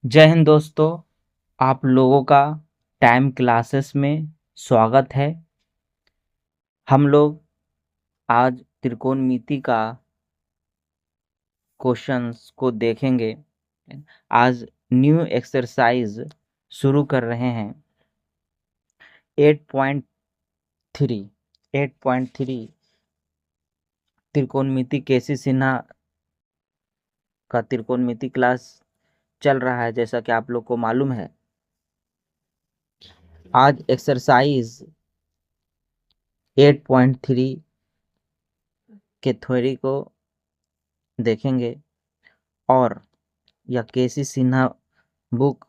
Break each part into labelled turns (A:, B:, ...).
A: जय हिंद दोस्तों, आप लोगों का टाइम क्लासेस में स्वागत है। हम लोग आज त्रिकोणमिति का क्वेश्चंस को देखेंगे। आज न्यू एक्सरसाइज शुरू कर रहे हैं। 8.3 8.3 त्रिकोणमिति केसी सिन्हा का त्रिकोणमिति क्लास चल रहा है, जैसा कि आप लोग को मालूम है। आज एक्सरसाइज 8.3 के थ्योरी को देखेंगे और या केसी सिन्हा बुक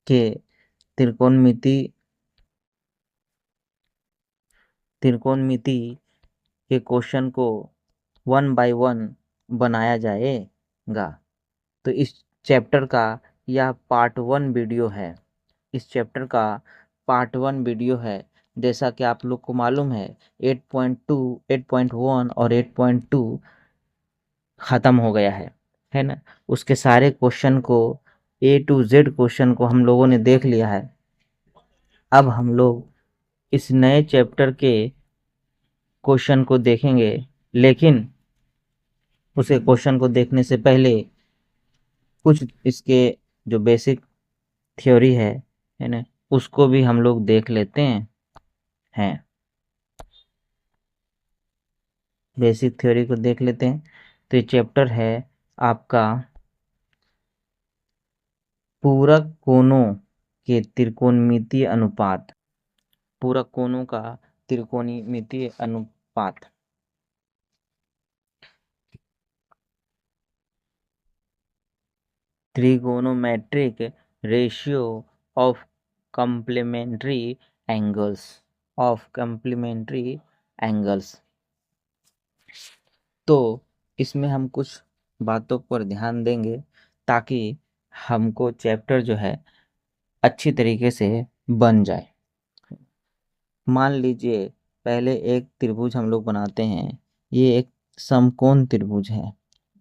A: के त्रिकोणमिति के क्वेश्चन को 1 बाय 1 बनाया जाएगा। तो इस चैप्टर का यह पार्ट 1 वीडियो है। इस चैप्टर का पार्ट 1 वीडियो है। जैसा कि आप लोग को मालूम है 8.2, 8.1 और 8.2 ख़त्म हो गया है ना। उसके सारे क्वेश्चन को A to Z क्वेश्चन को हम लोगों ने देख लिया है। अब हम लोग इस नए चैप्टर के क्वेश्चन को देखेंगे, लेकिन उसे क्वेश्चन को देखने से पहले कुछ इसके जो बेसिक थ्योरी है ना, उसको भी हम लोग देख लेते हैं। बेसिक थ्योरी को देख लेते हैं। तो ये चैप्टर है आपका पूरक कोणों के त्रिकोणमितीय अनुपात। पूरक कोणों का त्रिकोणमितीय अनुपात। trigonometric ratio of complementary angles। तो इसमें हम कुछ बातों पर ध्यान देंगे ताकि हमको चैप्टर जो है अच्छी तरीके से बन जाए। मान लीजिए पहले एक त्रिभुज हम लोग बनाते हैं। ये एक समकोण त्रिभुज है।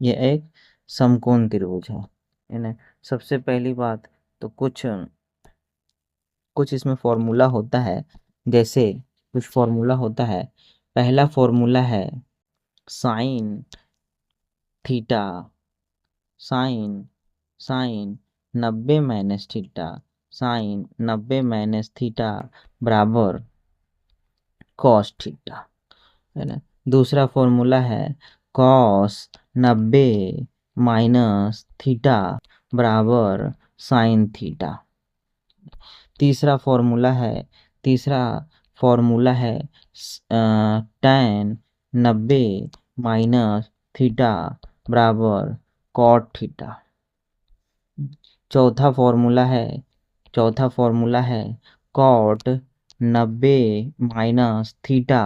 A: ये एक समकोण त्रिभुज है ना। सबसे पहली बात तो कुछ इसमें फॉर्मूला होता है। जैसे कुछ फॉर्मूला होता है। पहला फॉर्मूला है sine theta. Sine sine 90 minus theta. Sine 90 minus theta बराबर कॉस थीटा, है ना। दूसरा फॉर्मूला है कॉस 90 माइनस थीटा बराबर साइन थीटा। तीसरा फॉर्मूला है tan 90 माइनस थीटा बराबर कॉट थीटा। चौथा फॉर्मूला है कॉट 90 माइनस थीटा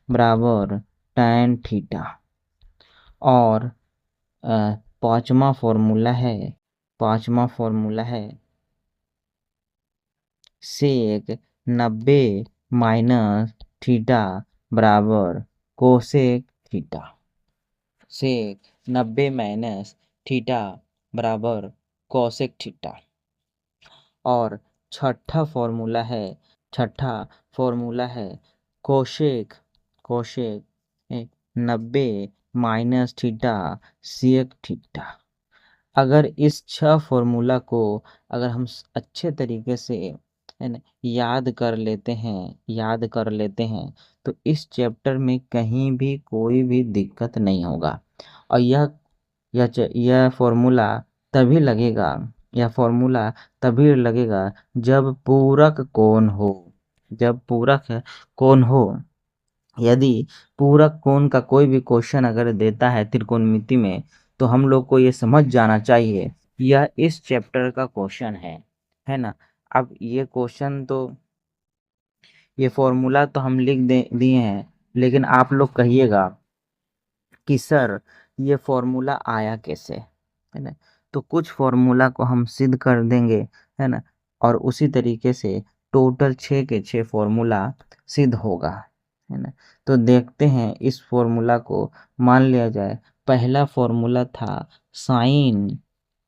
A: बराबर tan थीटा। और पांचवा फॉर्मूला है सेक 90 माइनस थीटा बराबर cosec theta. Sec 90 minus theta बराबर कोसेक थीटा। और छठा फॉर्मूला है cosec 90 minus theta sec theta. अगर इस 6 फॉर्मूला को अगर हम अच्छे तरीके से है ना याद कर लेते हैं तो इस चैप्टर में कहीं भी कोई भी दिक्कत नहीं होगा। और यह फॉर्मूला तभी लगेगा जब पूरक कोण हो। यदि पूरक कोण का कोई भी क्वेश्चन अगर देता है त्रिकोणमिति में, तो हम लोग को ये समझ जाना चाहिए यह इस चैप्टर का क्वेश्चन है ना। अब ये क्वेश्चन तो ये फॉर्मूला तो हम लिख दिए हैं, लेकिन आप लोग कहिएगा कि सर ये फॉर्मूला आया कैसे, है ना। तो कुछ फॉर्मूला को हम सिद्ध कर देंगे, है ना। और उसी तरीके से टोटल 6 के 6 फॉर्मूला सिद्ध होगा, है ना। तो देखते हैं इस फॉर्मूला को, मान लिया जाए पहला फॉर्मूला था sine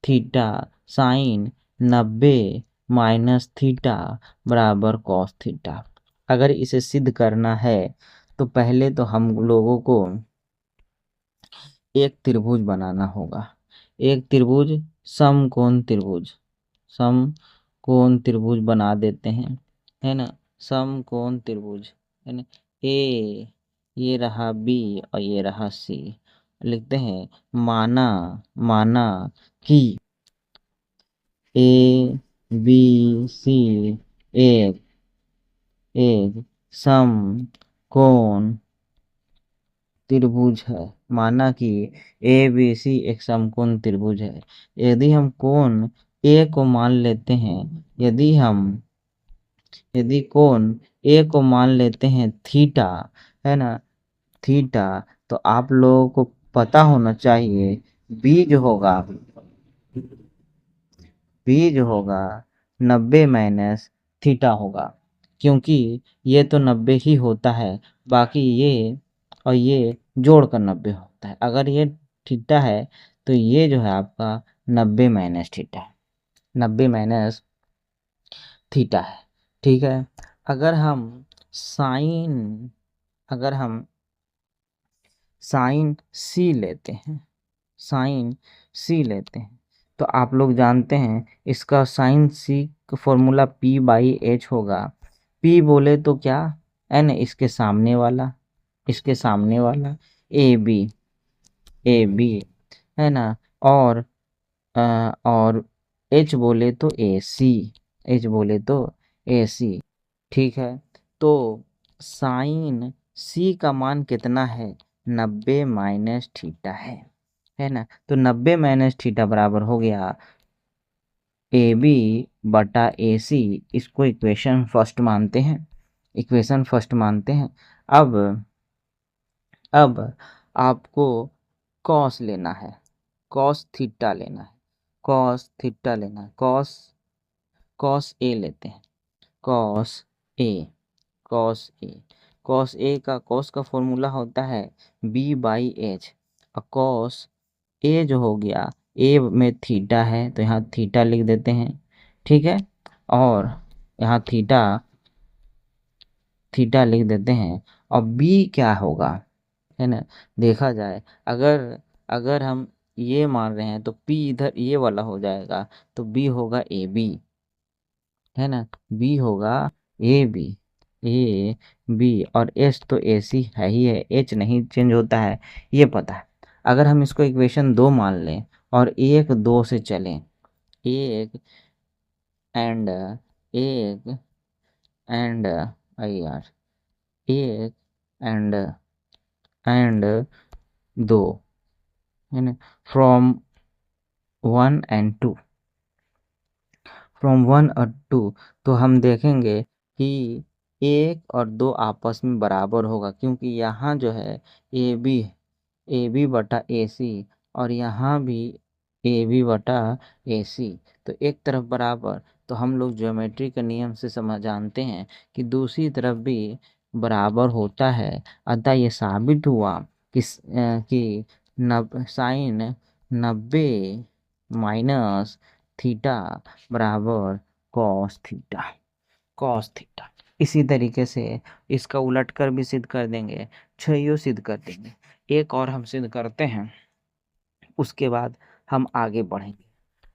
A: theta, sine 90 minus theta बराबर कॉस थीटा। अगर इसे सिद्ध करना है तो पहले तो हम लोगों को एक त्रिभुज बनाना होगा। एक त्रिभुज समकोण त्रिभुज, समकोण त्रिभुज बना देते हैं, है ना। समकोण त्रिभुज, है ना। ए, ये रहा बी और ये रहा सी। लिखते हैं माना, माना कि ए बी सी एक एक समकोण त्रिभुज है। माना कि ए बी सी एक समकोण त्रिभुज है। यदि हम कोण ए को मान लेते हैं, यदि कोण ए को मान लेते हैं थीटा, है ना, थीटा, तो आप लोगों को पता होना चाहिए बी जो होगा, बी जो होगा 90 माइनस थीटा होगा, क्योंकि ये तो 90 ही होता है, बाकी ये और ये जोड़कर 90 होता है। अगर ये थीटा है तो ये जो है आपका 90 माइनस थीटा है, 90 माइनस थीटा है। ठीक है। अगर हम साइन अगर हम साइन सी लेते हैं, साइन सी लेते हैं, तो आप लोग जानते हैं इसका साइन सी का फॉर्मूला पी बाई एच होगा। पी बोले तो क्या, एन इसके सामने वाला, इसके सामने वाला ए बी, ए बी, है ना। और और एच बोले तो ए सी, एच बोले तो ए सी। ठीक है। तो साइन सी का मान कितना है, 90 माइनस थीटा है ना। तो 90 माइनस थीटा बराबर हो गया ए बी बटा ए सी। इसको इक्वेशन फर्स्ट मानते हैं, इक्वेशन फर्स्ट मानते हैं। अब अब आपको कॉस लेना है, कॉस थीटा लेना है, कॉस थीटा लेना है, कॉस कॉस ए लेते हैं, cos A, cos A, cos A का, कॉस का फॉर्मूला होता है बी बाई एच। और कॉस ए जो हो गया, ए में थीटा है तो यहाँ थीटा लिख देते हैं। ठीक है। और यहाँ थीटा, थीटा लिख देते हैं। और बी क्या होगा, है ना। देखा जाए, अगर अगर हम ये मान रहे हैं तो पी इधर ये वाला हो जाएगा, तो बी होगा ए बी, है ना। बी होगा ए बी, ए बी। और एच तो ए सी है ही है, एच नहीं चेंज होता है, ये पता है। अगर हम इसको इक्वेशन 2 मान लें और एक दो से चलें, एक एंड एक एंड यार, एक एंड दो, है ना। फ्रॉम 1 एंड 2, फ्रॉम 1 और 2, तो हम देखेंगे कि एक और दो आपस में बराबर होगा, क्योंकि यहाँ जो है ए बी बटा ए सी, और यहाँ भी ए बी बटा ए सी, तो एक तरफ बराबर। तो हम लोग ज्योमेट्री के नियम से समझ जानते हैं कि दूसरी तरफ भी बराबर होता है। अतः ये साबित हुआ कि साइन 90 माइनस थीटा बराबर कॉस थीटा, कॉस थीटा। इसी तरीके से इसका उलट कर भी सिद्ध कर देंगे, छयो सिद्ध कर देंगे। एक और हम सिद्ध करते हैं, उसके बाद हम आगे बढ़ेंगे।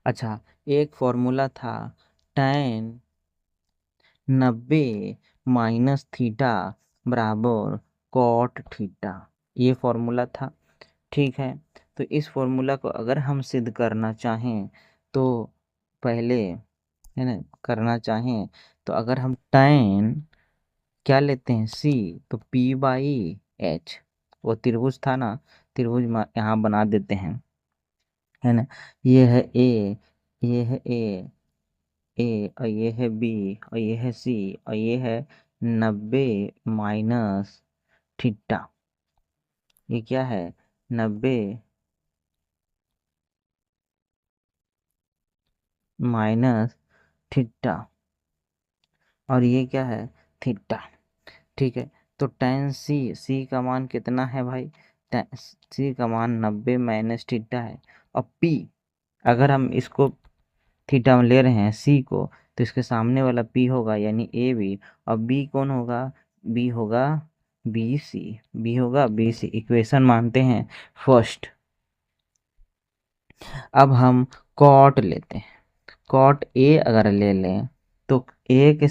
A: अच्छा, एक फॉर्मूला था tan 90 माइनस थीटा बराबर कॉट थीटा, ये फॉर्मूला था। ठीक है। तो इस फॉर्मूला को अगर हम सिद्ध करना चाहें तो पहले, है ना, करना चाहें तो अगर हम tan क्या लेते हैं सी, तो पी बाई एच, वो त्रिभुज था ना, त्रिभुज यहाँ बना देते हैं, है ना। ये है ए, ये है ए और ये है बी और ये है सी और ये है 90 माइनस थीटा। ये क्या है, 90 माइनस थीटा, और ये क्या है, थीटा। ठीक है। तो tan सी का मान कितना है भाई, सी का मान 90 माइनस थीटा है। और p अगर हम इसको थीटा में ले रहे हैं सी को, तो इसके सामने वाला p होगा यानी ए बी, और b कौन होगा, b होगा बी सी, b होगा बी सी। इक्वेशन मानते हैं फर्स्ट। अब हम कॉट लेते हैं, कॉट ए अगर ले लें तो ए के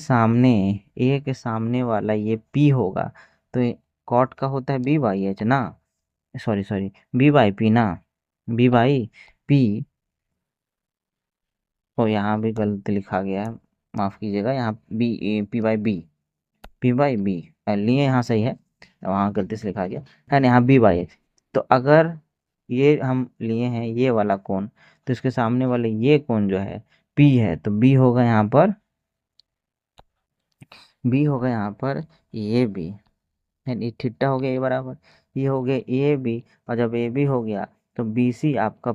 A: सामने वाला ये p होगा, तो कॉट का होता है बी बाई एच ना, सॉरी बी बाई पी ना, बी बाई पी। और यहाँ भी गलत लिखा गया है, माफ़ कीजिएगा, यहाँ B P by B, P by B लिए यहाँ सही है, वहाँ गलती से लिखा गया है ना, यहाँ बी बाई एच। तो अगर ये हम लिए हैं ये वाला कोण, तो इसके सामने वाले ये कोण जो है पी है, तो बी होगा यहाँ पर, बी होगा यहाँ पर ये बी है, ये थीटा हो गया, ये बराबर ये हो गया ए बी, और जब ए बी हो गया तो बी सी आपका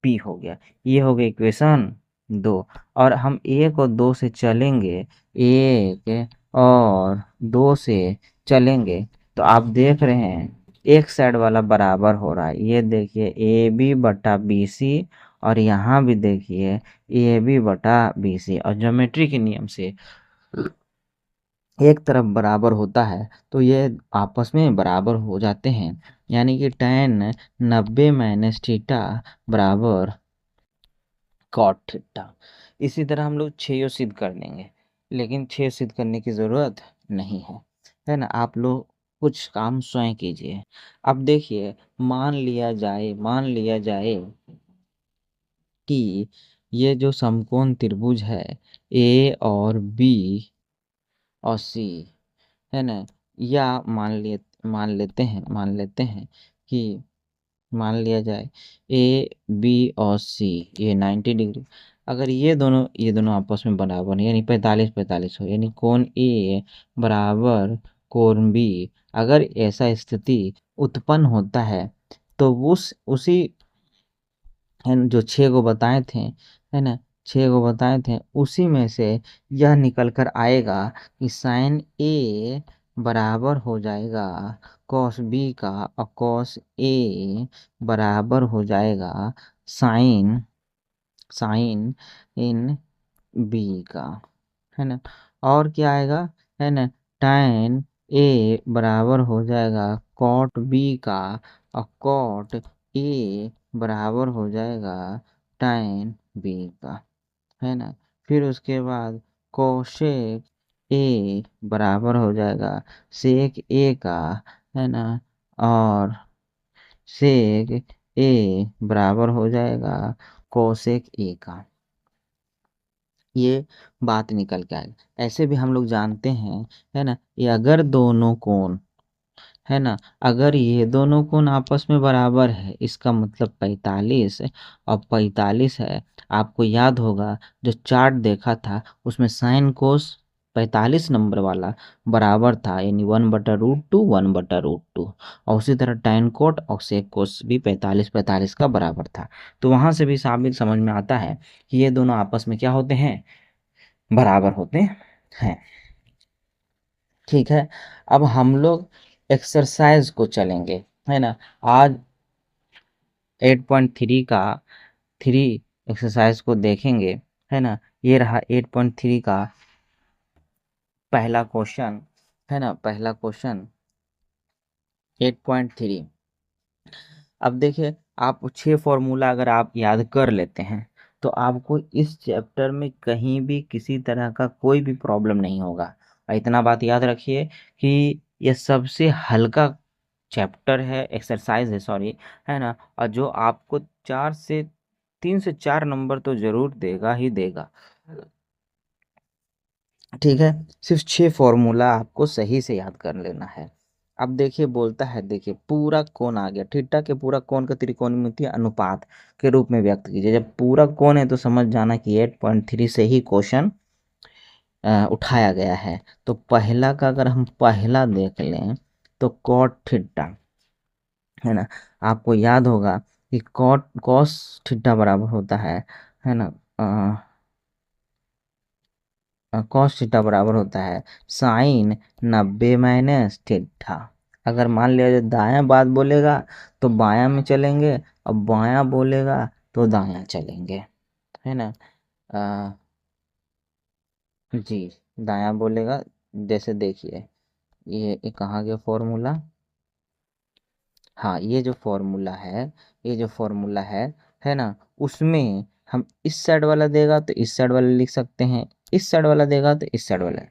A: पी हो गया। ये हो गया इक्वेशन 2। और हम 1 और 2 से चलेंगे, 1 और 2 से चलेंगे, तो आप देख रहे हैं एक साइड वाला बराबर हो रहा है, ये देखिए ए बी बटा बी सी, और यहाँ भी देखिए ए बी बटा बी सी, और ज्योमेट्री के नियम से एक तरफ बराबर होता है तो ये आपस में बराबर हो जाते हैं, यानी कि tan 90 माइनस थीटा बराबर कॉट थीटा। इसी तरह हम लोग 6 सिद्ध कर देंगे, लेकिन 6 सिद्ध करने की ज़रूरत नहीं है ना, आप लोग कुछ काम स्वयं कीजिए। अब देखिए, मान लिया जाए कि ये जो समकोण त्रिभुज है ए और बी और सी है ना, या मान लेते हैं कि मान लिया जाए ए बी और सी ये 90 डिग्री, अगर ये दोनों आपस में बराबर हैं, यानी 45-45 हो, यानी कोण ए बराबर कोण बी, अगर ऐसा स्थिति उत्पन्न होता है तो उसी है न, जो 6 को बताए थे, है ना, 6 को बताए थे, उसी में से यह निकल कर आएगा कि साइन ए बराबर हो जाएगा कॉस बी का, और कॉस ए बराबर हो जाएगा साइन साइन इन बी का, है ना। और क्या आएगा, है ना, tan ए बराबर हो जाएगा कॉट बी का, और कॉट ए बराबर हो जाएगा tan बी का, है ना। फिर उसके बाद कोशेक ए बराबर हो जाएगा सेक ए का, है ना, और सेक ए बराबर हो जाएगा कोसेक ए का। ये बात निकल के आएगा। ऐसे भी हम लोग जानते हैं, है ना, ये अगर दोनों कोण, है ना, अगर ये दोनों कोण आपस में बराबर है, इसका मतलब 45, और 45 है, आपको याद होगा जो चार्ट देखा था उसमें साइन कोस 45 नंबर वाला बराबर था, यानी 1/√2 1/√2, और उसी तरह tan कोट और सेक कोस भी 45-45 का बराबर था। तो वहां से भी साबित समझ में आता है कि ये दोनों आपस में क्या होते हैं, बराबर होते हैं। ठीक है, अब हम लोग एक्सरसाइज को चलेंगे, है ना। आज 8.3 का 3 एक्सरसाइज को देखेंगे, है ना। ये रहा 8.3 का पहला क्वेश्चन, है ना, पहला क्वेश्चन 8.3। अब देखिए, आप 6 फॉर्मूला अगर आप याद कर लेते हैं तो आपको इस चैप्टर में कहीं भी किसी तरह का कोई भी प्रॉब्लम नहीं होगा। और इतना बात याद रखिए कि यह सबसे हल्का चैप्टर है, एक्सरसाइज है सॉरी, है ना, और जो आपको 3 से 4 नंबर तो ज़रूर देगा ही देगा। ठीक है, सिर्फ 6 फॉर्मूला आपको सही से याद कर लेना है। अब देखिए, बोलता है, देखिए पूरा कोण आ गया, थीटा के पूरा कोण का त्रिकोणमितीय अनुपात के रूप में व्यक्त कीजिए। जब पूरा कोण है तो समझ जाना कि 8.3 से ही क्वेश्चन उठाया गया है। तो पहला का अगर हम पहला देख लें तो कॉट थीटा, है ना, आपको याद होगा कि कॉट कॉस थीटा बराबर होता है ना, कॉस थीटा बराबर होता है साइन 90 - थीटा। अगर मान लिया जो दायां बात बोलेगा तो बायां में चलेंगे, और बायां बोलेगा तो दायां चलेंगे, है ना। आ, जी, दायां बोलेगा, जैसे देखिए ये कहाँ गया फॉर्मूला। हाँ, ये जो फॉर्मूला है, ये जो फॉर्मूला है ना, उसमें हम इस साइड वाला देगा तो इस साइड वाला लिख सकते हैं, इस साइड वाला देगा तो इस साइड वाला।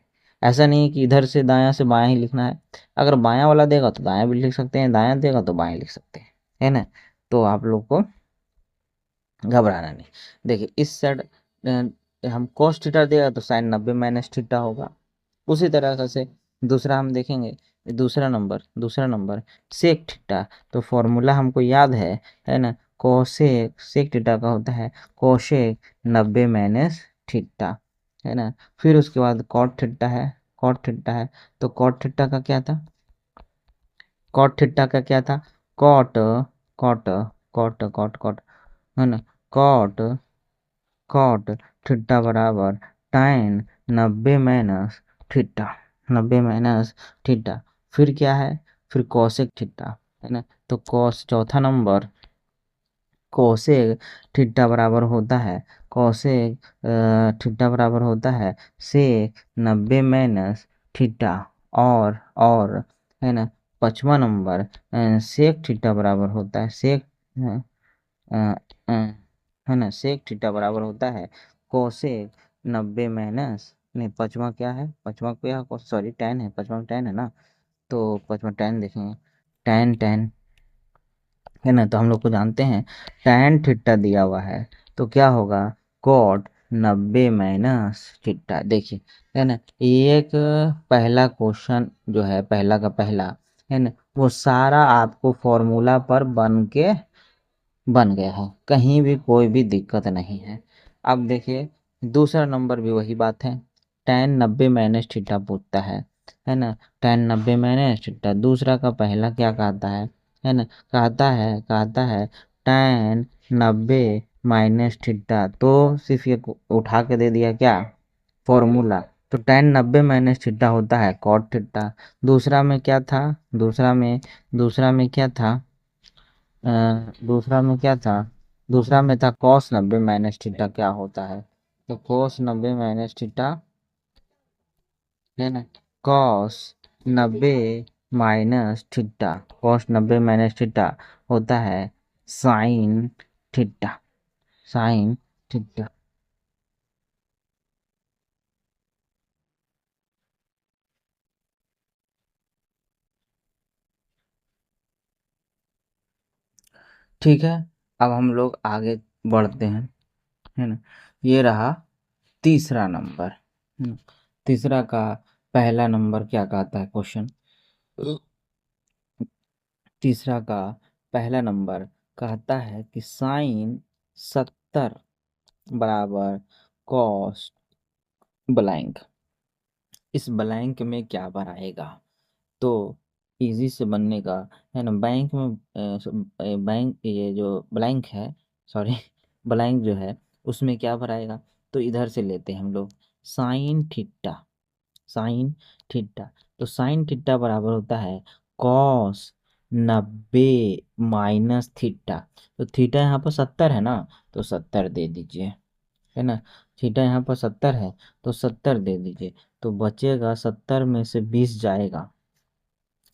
A: ऐसा नहीं है कि इधर से दायां से बायां ही लिखना है। अगर बायां वाला देगा तो दायां भी लिख सकते हैं, दायां देगा तो बायां लिख सकते हैं, है ना। तो आप लोग को घबराना नहीं। देखिए इस साइड हम cos थीटा देगा तो साइन 90 - थीटा होगा। उसी तरह से दूसरा हम देखेंगे, दूसरा नंबर सेक थीटा। तो फॉर्मूला हमको याद है ना। कोसेक सेक थीटा का होता है कोशेक 90 - थीटा, है ना। फिर उसके बाद कॉट थीटा है। तो कॉट थीटा का क्या था कॉट कॉट कॉट, है ना। कॉट कॉट थीटा बराबर tan 90 - थीटा, 90 - थीटा। फिर क्या है, फिर कोसेक थीटा, है ना। तो चौथा नंबर कोसेक थीटा बराबर होता है कोसेक थीटा बराबर होता है सेक 90 - थीटा। और है ना, पांचवा नंबर सेक थीटा बराबर होता है अ, अ, है ना, सेक थीटा बराबर होता है कोसेक 90 नहीं, पांचवा क्या है, पांचवा क्या, सॉरी टेन है, पांचवा टेन है ना। तो पांचवा टेन देखेंगे, टेन टेन, है ना। तो हम लोग को जानते हैं टैन थीटा दिया हुआ है तो क्या होगा कॉट 90 - थीटा। देखिए, है ना, एक पहला क्वेश्चन जो है, पहला का पहला, है ना, वो सारा आपको फॉर्मूला पर बन गया है, कहीं भी कोई भी दिक्कत नहीं है। अब देखिए दूसरा नंबर भी वही बात है, tan 90 - थीटा पूछता है ना। tan 90 - थीटा दूसरा का पहला क्या कहता है ना, कहता है tan 90 - थीटा। तो सिर्फ ये उठा के दे दिया क्या फॉर्मूला। तो tan 90 - थीटा होता है cot थीटा। दूसरा में क्या था, दूसरा में क्या था, अ, दूसरा में था cos 90 - थीटा क्या होता है। तो cos 90 - थीटा, है ना, cos 90 - थीटा, cos 90 - थीटा होता है साइन थीटा, साइन थीटा। ठीक है, अब हम लोग आगे बढ़ते हैं, है ना। ये रहा तीसरा नंबर, तीसरा का पहला नंबर क्या कहता है क्वेश्चन, तीसरा का पहला नंबर कहता है कि साइन 70 बराबर कॉस ब्लैंक, इस ब्लैंक में क्या बनाएगा। तो इजी से बनने का, है ना। बैंक में बैंक ये जो ब्लैंक है, सॉरी ब्लैंक जो है उसमें क्या भराएगा। तो इधर से लेते हैं हम लोग साइन थीटा, साइन थीटा। तो साइन थीटा बराबर होता है कॉस 90 - थीटा। तो थीटा यहाँ पर 70 है ना, तो 70 दे दीजिए, है ना। थीटा यहाँ पर 70 है तो 70 दे दीजिए। तो बचेगा 70 में से 20 जाएगा,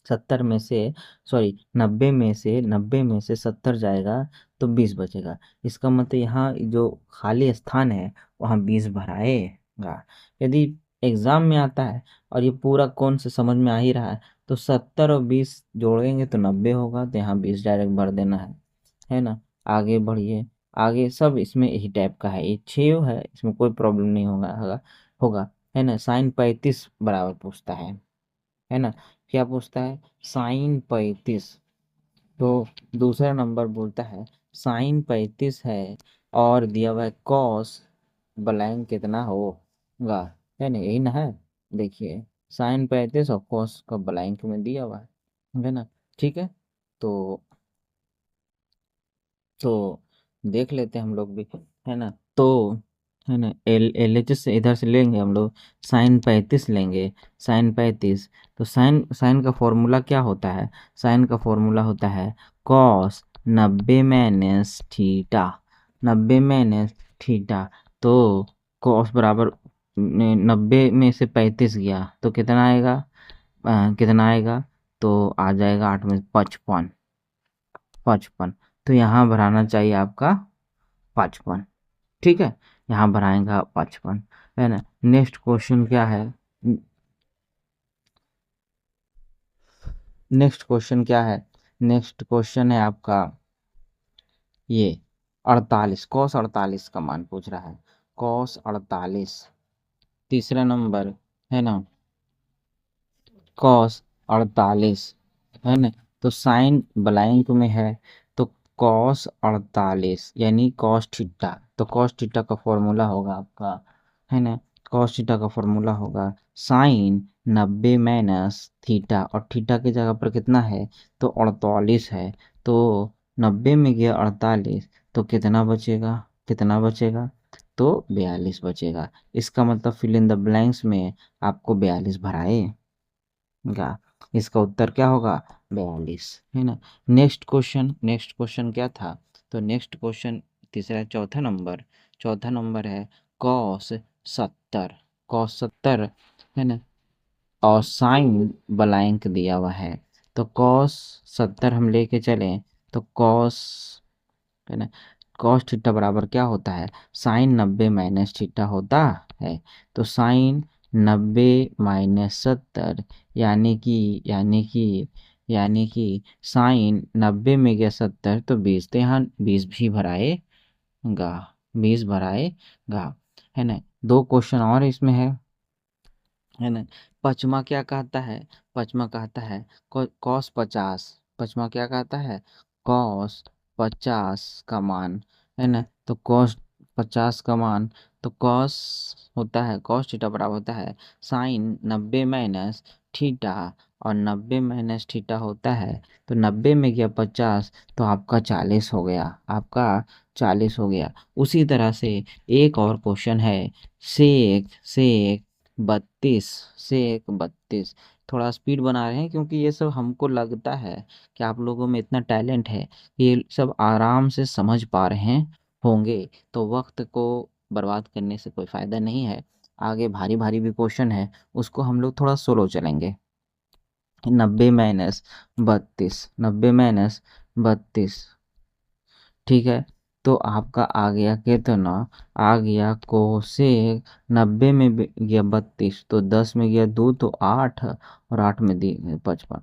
A: 70 में से, सॉरी 90 में से 70 जाएगा तो 20 बचेगा। इसका मतलब यहाँ जो खाली स्थान है वहाँ 20 भराएगा। यदि एग्जाम में आता है और ये पूरा कौन से समझ में आ ही रहा है, तो 70 और 20 जोड़ेंगे तो 90 होगा, तो यहाँ 20 डायरेक्ट भर देना है ना। आगे बढ़िए, आगे सब इसमें यही टाइप का है, ये 6 है, इसमें कोई प्रॉब्लम नहीं होगा, है ना। साइन 35 बराबर पूछता है ना। क्या पूछता है साइन 35। तो दूसरा नंबर बोलता है साइन 35 है और दिया हुआ है कॉस ब्लैंक कितना होगा, है ना, यही ना है। देखिए साइन 35 और कॉस का ब्लैंक में दिया हुआ है ना। ठीक है, तो तो देख लेते हैं हम लोग भी, है ना। तो है ना। एल एच से इधर से लेंगे हम लोग, साइन 35 लेंगे, साइन 35। तो साइन साइन का फॉर्मूला क्या होता है? साइन का फॉर्मूला होता है cos 90 minus theta, 90 minus theta. तो कॉस बराबर 90 में से 35 गया तो कितना आएगा? कितना आएगा? तो आ जाएगा 8 में 55, 55। तो यहाँ भराना चाहिए आपका 55। ठीक है, यहाँ भराएगा 55, है ना। नेक्स्ट क्वेश्चन क्या है? नेक्स्ट क्वेश्चन क्या है? नेक्स्ट क्वेश्चन है आपका ये 48, कॉस 48 का मान पूछ रहा है, कॉस 48। तीसरा नंबर, है ना, कॉस 48, है ना। तो साइन ब्लैंक में है, तो कॉस 48 यानी कॉस थीटा। तो कॉस थीटा का फॉर्मूला होगा आपका, है ना, कॉस थीटा का फॉर्मूला होगा साइन 90 माइनस थीटा, और थीटा की जगह पर कितना है? तो 48 है। तो 90 में गया 48, तो कितना बचेगा? कितना बचेगा? तो 42 बचेगा। इसका मतलब फिल इन द ब्लैंक्स में आपको 42 भराए गा। इसका उत्तर क्या होगा? 42, है ना। नेक्स्ट क्वेश्चन, नेक्स्ट क्वेश्चन क्या था? तो नेक्स्ट क्वेश्चन तीसरा, चौथा नंबर, चौथा नंबर है कॉस 70, कॉस 70, है ना, और साइन ब्लैंक दिया हुआ है। तो कॉस 70 हम लेके चलें, तो कॉस, है ना, कॉस थीटा बराबर क्या होता है? साइन 90 माइनस थीटा होता है। तो साइन 90 माइनस 70, यानी कि यानी कि साइन 90 में गया 70 तो 20, तो यहाँ 20 भी भराएगा, 20 भराएगा, है ना। दो क्वेश्चन और इसमें है ना। पचमा क्या कहता है? पचमा कहता है कॉस 50, पचमा क्या कहता है? कॉस 50 का मान, है ना। तो कॉस 50 का मान, तो कॉस होता है, कॉस थीटा बराबर होता है साइन 90 माइनस थीटा, और 90 माइनस थीटा होता है, तो 90 में गया 50, तो आपका 40 हो गया, आपका 40 हो गया। उसी तरह से एक और क्वेश्चन है, सेक 32, सेक 32। थोड़ा स्पीड बना रहे हैं क्योंकि ये सब हमको लगता है कि आप लोगों में इतना टैलेंट है, ये सब आराम से समझ पा रहे होंगे। तो वक्त को बर्बाद करने से कोई फायदा नहीं है। आगे भारी भारी भी क्वेश्चन है, उसको हम लोग थोड़ा स्लो चलेंगे। 90 माइनस 32, 90 माइनस 32, ठीक है। तो आपका आ गया कितना? आ गया कोसेक 90 में गया 32, तो 10 में गया 2 तो 8, और 8 में दी 55,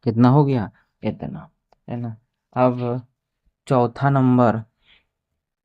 A: कितना हो गया? इतना, है ना। अब चौथा नंबर,